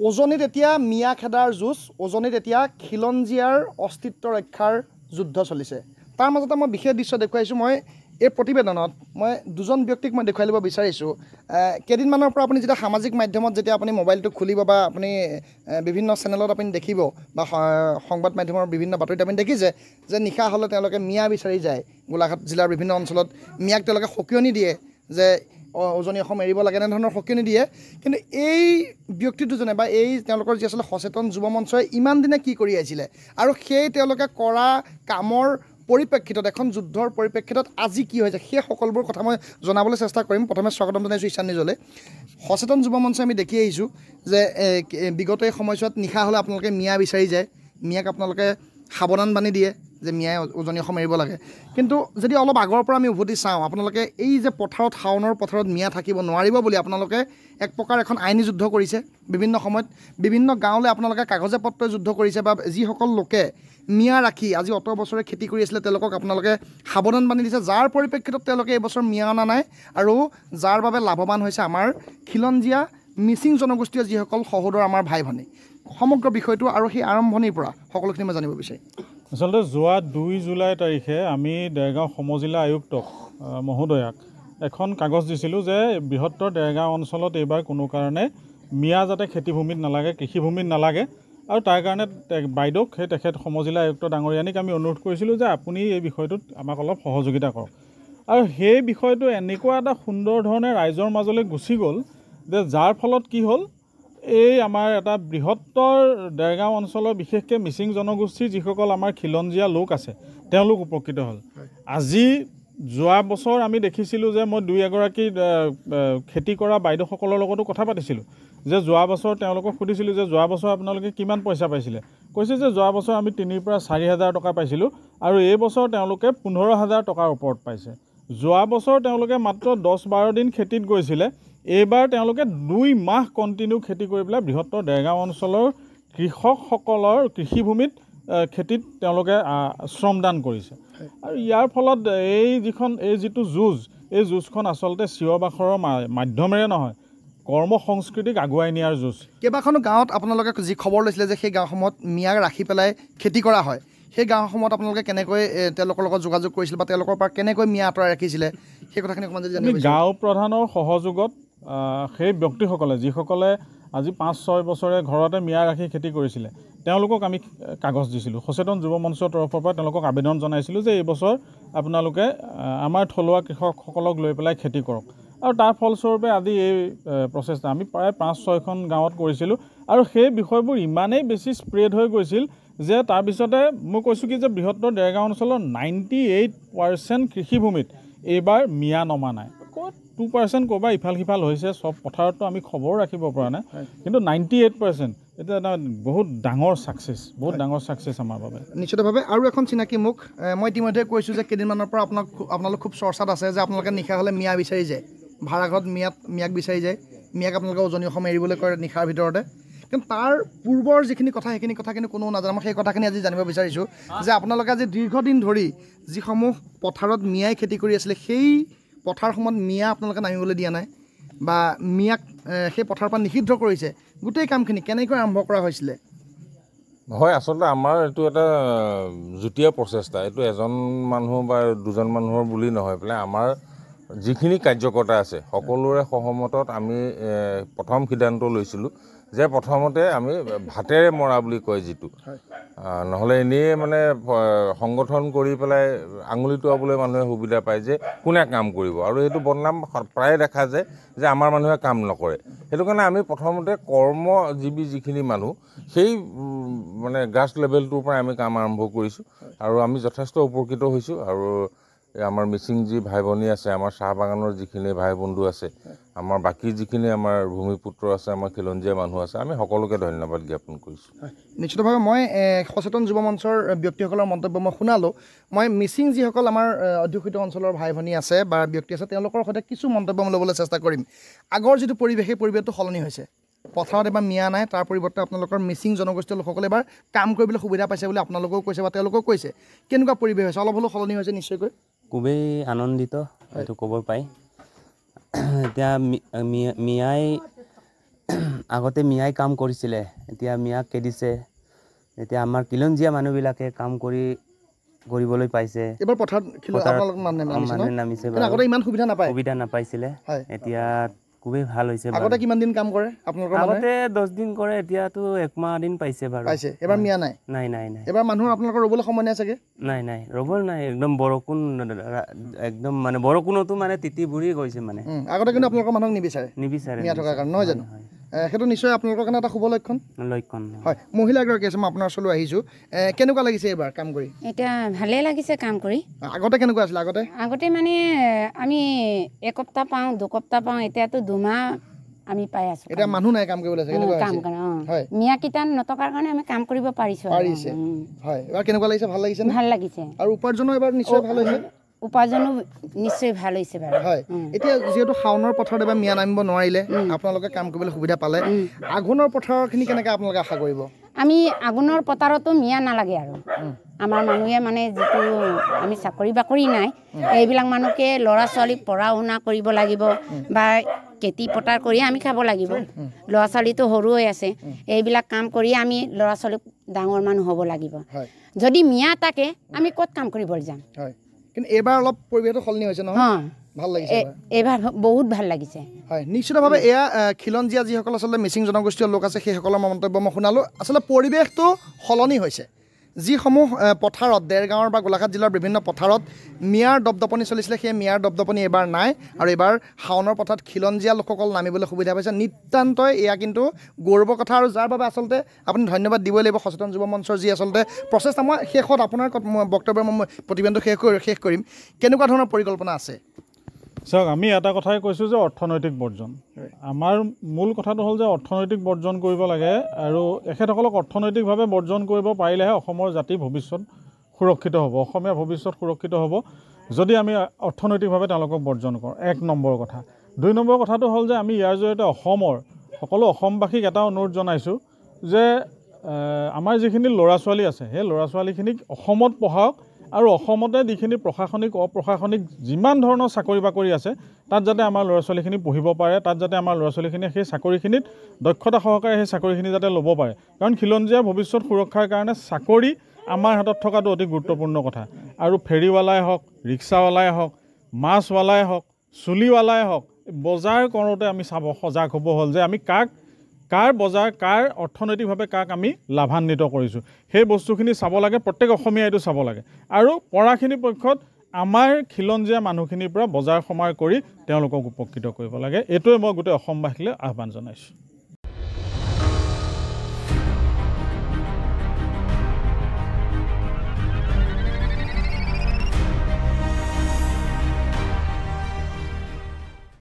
উজনিত এতিয়া মিয়া খেদাৰ যুঁজ, উজনিত এতিয়া খিলঞ্জীয়াৰ অস্তিত্ব ৰক্ষাৰ যুদ্ধ চলিছে। তাৰ মাজতে মই বিশেষ দৃশ্য দেখুৱাইছোঁ। মই এই প্ৰতিবেদনত মই দুজন ব্যক্তিক মই দেখুৱাই ল'ব বিচাৰিছোঁ। কেইদিনমানৰ পৰা আপুনি যেতিয়া সামাজিক মাধ্যমত যেতিয়া আপুনি মোবাইলটো খুলিব বা আপুনি বিভিন্ন চেনেলত আপুনি দেখিব বা সংবাদ মাধ্যমৰ বিভিন্ন বাতৰিত আপুনি দেখিছে যে নিশা হ'লে তেওঁলোকে মিয়া বিচাৰি যায়। গোলাঘাট জিলাৰ বিভিন্ন অঞ্চলত মিয়াক তেওঁলোকে সকিয়নি দিয়ে যে উজনি অসম এৰিব লাগে, এনেধৰণৰ সকিয়নি দিয়ে। কিন্তু এই ব্যক্তি দুজনে বা এই তেওঁলোকৰ যি আচলতে সচেতন যুৱ মঞ্চই ইমান দিনে কি কৰি আহিছিলে আৰু সেই তেওঁলোকে কৰা কামৰ পৰিপ্ৰেক্ষিতত এখন যুদ্ধৰ পৰিপ্ৰেক্ষিতত আজি কি হৈছে সেই সকলোবোৰ কথা মই জনাবলৈ চেষ্টা কৰিম। প্ৰথমে স্বাগতম জনাইছোঁ ঈশান নিজলৈ। সচেতন যুৱ মঞ্চই আমি দেখি আহিছোঁ যে বিগত এই সময়ছোৱাত নিশা হ'লে আপোনালোকে মিয়া বিচাৰি যায়, মিয়াক আপোনালোকে সাৱধান বান্ধি দিয়ে যে মিয়াই উজনি অসম এৰিব লাগে। কিন্তু যদি অলপ আগৰ পৰা আমি উভতি চাওঁ, আপোনালোকে এই যে পথাৰত শাওনৰ পথাৰত মিয়া থাকিব নোৱাৰিব বুলি আপোনালোকে এক প্ৰকাৰ এখন আইনী যুদ্ধ কৰিছে। বিভিন্ন সময়ত বিভিন্ন গাঁৱলৈ আপোনালোকে কাগজে পত্ৰই যুদ্ধ কৰিছে বা যিসকল লোকে মিয়া ৰাখি আজি অত বছৰে খেতি কৰি আছিলে তেওঁলোকক আপোনালোকে সাৱধান বান্ধি দিছে, যাৰ পৰিপ্ৰেক্ষিতত তেওঁলোকে এইবছৰ মিয়া অনা নাই আৰু যাৰ বাবে লাভৱান হৈছে আমাৰ খিলঞ্জীয়া মিচিং জনগোষ্ঠীয় যিসকল সহোদৰ আমাৰ ভাই ভনী। সমগ্ৰ বিষয়টো আৰু সেই আৰম্ভণিৰ পৰা সকলোখিনি মই জানিব বিচাৰিম। আচলতে যোৱা 2 জুলাই তাৰিখে আমি দেৰগাঁও সমজিলা আয়ুক্তক মহোদয়াক এখন কাগজ দিছিলোঁ যে বৃহত্তৰ দেৰগাঁও অঞ্চলত এইবাৰ কোনো কাৰণে মিয়া যাতে খেতিভূমিত নালাগে, কৃষিভূমিত নালাগে আৰু তাৰ কাৰণে বাইদেউক তেখেত সমজিলা আয়ুক্ত ডাঙৰীয়ানীক আমি অনুৰোধ কৰিছিলোঁ যে আপুনি এই বিষয়টোত আমাক অলপ সহযোগিতা কৰক। আৰু সেই বিষয়টো এনেকুৱা এটা সুন্দৰ ধৰণে ৰাইজৰ মাজলৈ গুচি গ'ল যে যাৰ ফলত কি হ'ল, এই আমাৰ এটা বৃহত্তৰ দেৰগাঁও অঞ্চলৰ বিশেষকৈ মিচিং জনগোষ্ঠীৰ যিসকল আমাৰ খিলঞ্জীয়া লোক আছে তেওঁলোক উপকৃত হ'ল। আজি যোৱা বছৰ আমি দেখিছিলোঁ যে মই 2-এগৰাকী খেতি কৰা বাইদেউসকলৰ লগতো কথা পাতিছিলোঁ যে যোৱা বছৰ তেওঁলোকক সুধিছিলোঁ যে যোৱা বছৰ আপোনালোকে কিমান পইচা পাইছিলে। কৈছে যে যোৱা বছৰ আমি 3,000 পৰা 4,000 টকা পাইছিলোঁ আৰু এই বছৰ তেওঁলোকে 15,000 টকাৰ ওপৰত পাইছে। যোৱা বছৰ তেওঁলোকে মাত্ৰ 10-12 দিন খেতিত গৈছিলে, এইবাৰ তেওঁলোকে 2 মাহ কণ্টিনিউ খেতি কৰি পেলাই বৃহত্তৰ দেৰগাঁও অঞ্চলৰ কৃষকসকলৰ কৃষিভূমিত খেতিত তেওঁলোকে শ্ৰমদান কৰিছে। আৰু ইয়াৰ ফলত এই যিটো যুঁজ, এই যুঁজখন আচলতে চিঞৰ বাখৰৰ মাধ্যমেৰে নহয়, কৰ্ম সংস্কৃতিক আগুৱাই নিয়াৰ যুঁজ। কেইবাখনো গাঁৱত আপোনালোকে যি খবৰ লৈছিলে যে সেই গাঁওসমূহত মিয়াক ৰাখি পেলাই খেতি কৰা হয়, সেই গাঁওসমূহত আপোনালোকে কেনেকৈ তেওঁলোকৰ লগত যোগাযোগ কৰিছিলে বা তেওঁলোকৰ পৰা কেনেকৈ মিয়া আঁতৰাই ৰাখিছিলে সেই কথাখিনি অকণমান যদি জানিব। গাঁও প্ৰধানৰ সহযোগত সেই ব্যক্তিসকলে যিসকলে আজি 5-6 বছৰে ঘৰতে মিয়া ৰাখি খেতি কৰিছিলে তেওঁলোকক আমি কাগজ দিছিলোঁ। সচেতন যুৱ মঞ্চৰ তৰফৰ পৰা তেওঁলোকক আবেদন জনাইছিলোঁ যে এইবছৰ আপোনালোকে আমাৰ থলুৱা কৃষকসকলক লৈ পেলাই খেতি কৰক। আৰু তাৰ ফলস্বৰূপে আজি এই প্ৰচেষ্টা আমি প্ৰায় 5-6খন গাঁৱত কৰিছিলোঁ আৰু সেই বিষয়বোৰ ইমানেই বেছি স্প্ৰেড হৈ গৈছিল যে তাৰপিছতে মই কৈছোঁ কি যে বৃহত্তৰ দেৰগাঁও অঞ্চলৰ 98% কৃষিভূমিত এইবাৰ মিয়া নমা নাই। 2% ক'ৰবাত ইফাল সিফাল হৈছে, চব পথাৰততো আমি খবৰ ৰাখিব পৰা নাই, কিন্তু 98% এটা এটা বহুত ডাঙৰ ছাকচেছ আমাৰ বাবে। নিশ্চিতভাৱে আৰু এখন চিনাকি মুখ মই ইতিমধ্যে কৈছোঁ যে কেইদিনমানৰ পৰা আপোনালোক খুব চৰ্চাত আছে যে আপোনালোকে নিশা হ'লে মিয়া বিচাৰি যায়, ভাড়াঘৰত মিয়াক বিচাৰি যায়, মিয়াক আপোনালোকে উজনি অসম এৰিবলৈ কয় নিশাৰ ভিতৰতে। কিন্তু তাৰ পূৰ্বৰ যিখিনি কথা সেইখিনি কথা কিন্তু কোনো নাজানো। মই সেই কথাখিনি আজি জানিব বিচাৰিছোঁ যে আপোনালোকে আজি দীৰ্ঘদিন ধৰি যিসমূহ পথাৰত মিয়াই খেতি কৰি আছিলে সেই পথাৰসমূহত মিয়া আপোনালোকে নামিবলৈ দিয়া নাই বা মিয়াক সেই পথাৰৰ পৰা নিষিদ্ধ কৰিছে, গোটেই কামখিনি কেনেকৈ আৰম্ভ কৰা হৈছিলে? হয়, আচলতে আমাৰ এইটো এটা যুটীয়া প্ৰচেষ্টা। এইটো এজন মানুহ বা দুজন মানুহৰ বুলি নহয় পেলাই আমাৰ যিখিনি কাৰ্যকৰ্তা আছে সকলোৰে সহমতত আমি প্ৰথম সিদ্ধান্ত লৈছিলোঁ যে প্ৰথমতে আমি ভাতেৰে মৰা বুলি কয় যিটো, নহ'লে এনেই মানে সংগঠন কৰি পেলাই আঙুলি টোৱাবলৈ মানুহে সুবিধা পায় যে কোনে কাম কৰিব, আৰু এইটো বদনাম প্ৰায়ে দেখা যায় যে আমাৰ মানুহে কাম নকৰে। সেইটো কাৰণে আমি প্ৰথমতে কৰ্মজীৱী যিখিনি মানুহ সেই মানে গ্ৰাছ লেভেলটোৰ পৰা আমি কাম আৰম্ভ কৰিছোঁ আৰু আমি যথেষ্ট উপকৃত হৈছোঁ। আৰু আমাৰ মিচিং যি ভাই ভনী আছে, আমাৰ চাহ বাগানৰ যিখিনি ভাই বন্ধু আছে, আমাৰ বাকী যিখিনি আমাৰ ভূমিপুত্ৰ আছে, আমাৰ খিলঞ্জীয়া মানুহ আছে, আমি সকলোকে ধন্যবাদ জ্ঞাপন কৰিছোঁ। নিশ্চিতভাৱে মই সচেতন যুৱ মঞ্চৰ ব্যক্তিসকলৰ মন্তব্য মই শুনালোঁ। মই মিচিং যিসকল আমাৰ অধ্যুষিত অঞ্চলৰ ভাই ভনী আছে বা ব্যক্তি আছে তেওঁলোকৰ সৈতে কিছু মন্তব্য মই ল'বলৈ চেষ্টা কৰিম। আগৰ যিটো পৰিৱেশ সেই পৰিৱেশটো সলনি হৈছে। পথাৰত এবাৰ মিয়া নাই, তাৰ পৰিৱৰ্তে আপোনালোকৰ মিচিং জনগোষ্ঠীয় লোকসকলে এবাৰ কাম কৰিবলৈ সুবিধা পাইছে বুলি আপোনালোকেও কৈছে বা তেওঁলোকেও কৈছে। কেনেকুৱা পৰিৱেশ হৈছে? অলপ হ'লেও সলনি হৈছে নিশ্চয়কৈ। খুবেই আনন্দিত এইটো ক'ব পাই। এতিয়া মিয়াই আগতে মিয়াই কাম কৰিছিলে, এতিয়া মিয়াক খেদিছে। এতিয়া আমাৰ খিলঞ্জীয়া মানুহবিলাকে কাম কৰিবলৈ পাইছে। এবাৰ পথাৰত আপোনালোক মানুহে নামিছে, কিন্তু আগতে ইমান সুবিধা নাপায়, সুবিধা নাপাইছিলে। হয়। এতিয়া খুবেই ভাল হৈছে। আগতে কিমান দিন কাম কৰে আপোনালোকৰ? আগতে 10 দিন কৰে, এতিয়াতো 1 মাহ দিন পাইছে বাৰু। পাইছে। এবাৰ মিয়া নাই? নাই নাই নাই। এবাৰ মানুহৰ আপোনালোকৰ ৰ'বলৈ সময় নাই চাগে? নাই নাই, ৰ'বৰ নাই। একদম বৰষুণ, একদম মানে বৰষুণতো মানে তিতি বুৰি গৈছে মানে। আগতে কিন্তু আপোনালোকৰ মানুহক নিবিচাৰে মিয়া থকাৰ কাৰণে, নহয় জানো? সেইটো নিশ্চয় আপোনালোকৰ কাৰণে এটা শুভ লক্ষণ। হয়, মহিলা এগৰাকী আছে, মই আপোনাৰ ওচৰলৈ আহিছোঁ। কেনেকুৱা লাগিছে এইবাৰ কাম কৰি? এতিয়া ভালেই লাগিছে কাম কৰি। আগতে কেনেকুৱা আছিলে? আগতে মানে আমি 1 সপ্তাহ পাওঁ, 2 সপ্তাহ পাওঁ, এতিয়াতো 2 মাহ আমি পাই আছোঁ। এতিয়া মানুহ নাই কাম কৰিবলৈ চাগে? কাম কৰে, মিয়া কেইটা নথকাৰ কাৰণে আমি কাম কৰিব পাৰিছোঁ। হয়, এবাৰ কেনেকুৱা লাগিছে? ভাল লাগিছে? ভাল লাগিছে। আৰু উপাৰ্জনো এবাৰ নিশ্চয় ভাল হৈছে? উপাৰ্জনো নিশ্চয় ভাল হৈছে বাৰু। হয়, এতিয়া যিহেতু শাওনৰ পথাৰত এবাৰ মিয়া নামিব নোৱাৰিলে, আপোনালোকে কাম কৰিবলৈ সুবিধা পালে, আঘোণৰ পথাৰখিনি কেনেকৈ আপোনালোকে আশা কৰিব? আমি আঘোণৰ পথাৰতো মিয়া নালাগে আৰু আমাৰ মানুহে মানে যিটো আমি চাকৰি বাকৰি নাই, এইবিলাক মানুহকে ল'ৰা ছোৱালীক পঢ়া শুনা কৰিব লাগিব বা খেতি পথাৰ কৰি আমি খাব লাগিব। ল'ৰা ছোৱালীটো সৰু হৈ আছে, এইবিলাক কাম কৰি আমি ল'ৰা ছোৱালীক ডাঙৰ মানুহ হ'ব লাগিব। যদি মিয়া থাকে আমি ক'ত কাম কৰিবলৈ যাম? কিন্তু এইবাৰ অলপ পৰিৱেশটো সলনি হৈছে নহয়? ভাল লাগিছে এইবাৰ, বহুত ভাল লাগিছে। হয়, নিশ্চিতভাৱে এয়া খিলঞ্জীয়া যিসকল আচলতে মিচিং জনগোষ্ঠীয় লোক আছে, সেইসকলৰ মন্তব্য মই শুনালোঁ। আচলতে পৰিৱেশটো সলনি হৈছে। যিসমূহ পথাৰত, দেৰগাঁৱৰ বা গোলাঘাট জিলাৰ বিভিন্ন পথাৰত মিয়াৰ দপদপনি চলিছিলে, সেই মিয়াৰ দপদপনি এইবাৰ নাই। আৰু এইবাৰ শাওনৰ পথাৰত খিলঞ্জীয়া লোকসকল নামিবলৈ সুবিধা পাইছে। নিতান্তই এয়া কিন্তু গৌৰৱৰ কথা, আৰু যাৰ বাবে আচলতে আপুনি ধন্যবাদ দিবই লাগিব সচেতন যুৱ মঞ্চৰ যি আচলতে প্ৰচেষ্টা। মই শেষত আপোনাৰ বক্তব্যৰ মই প্ৰতিবেদনটো শেষ কৰিম। কেনেকুৱা ধৰণৰ পৰিকল্পনা আছে? চাওক, আমি এটা কথাই কৈছোঁ যে অৰ্থনৈতিক বৰ্জন। আমাৰ মূল কথাটো হ'ল যে অৰ্থনৈতিক বৰ্জন কৰিব লাগে, আৰু এখেতসকলক অৰ্থনৈতিকভাৱে বৰ্জন কৰিব পাৰিলেহে অসমৰ জাতিৰ ভৱিষ্যত সুৰক্ষিত হ'ব, অসমীয়া ভৱিষ্যত সুৰক্ষিত হ'ব, যদি আমি অৰ্থনৈতিকভাৱে তেওঁলোকক বৰ্জন কৰোঁ। 1 নম্বৰ কথা। 2 নম্বৰ কথাটো হ'ল যে আমি ইয়াৰ জৰিয়তে অসমৰ সকলো অসমবাসীক এটা অনুৰোধ জনাইছোঁ যে আমাৰ যিখিনি ল'ৰা ছোৱালী আছে, সেই ল'ৰা ছোৱালীখিনিক অসমত পঢ়াওক, আৰু অসমতে যিখিনি প্ৰশাসনিক অপ্ৰশাসনিক যিমান ধৰণৰ চাকৰি বাকৰি আছে, তাত যাতে আমাৰ ল'ৰা ছোৱালীখিনি পঢ়িব পাৰে, তাত যাতে আমাৰ ল'ৰা ছোৱালীখিনিয়ে সেই চাকৰিখিনিত দক্ষতা সহকাৰে সেই চাকৰিখিনি যাতে ল'ব পাৰে। কাৰণ খিলঞ্জীয়া ভৱিষ্যত সুৰক্ষাৰ কাৰণে চাকৰি আমাৰ হাতত থকাটো অতি গুৰুত্বপূৰ্ণ কথা। আৰু ফেৰীৱালাই হওক, ৰিক্সাৱালাই হওক, মাছৱালাই হওক, চুলিৱালাই হওক, বজাৰ কৰোঁতে আমি সজাগ হ'ব হ'ল যে আমি কাৰ বজাৰ, কাৰ অৰ্থনৈতিকভাৱে কাক আমি লাভান্বিত কৰিছোঁ, সেই বস্তুখিনি চাব লাগে। প্ৰত্যেক অসমীয়াই এইটো চাব লাগে। আৰু পৰাখিনিৰ পক্ষত আমাৰ খিলঞ্জীয়া মানুহখিনিৰ পৰা বজাৰ সমাৰ কৰি তেওঁলোকক উপকৃত কৰিব লাগে। এইটোৱে মই গোটেই অসমবাসীলৈ আহ্বান জনাইছোঁ।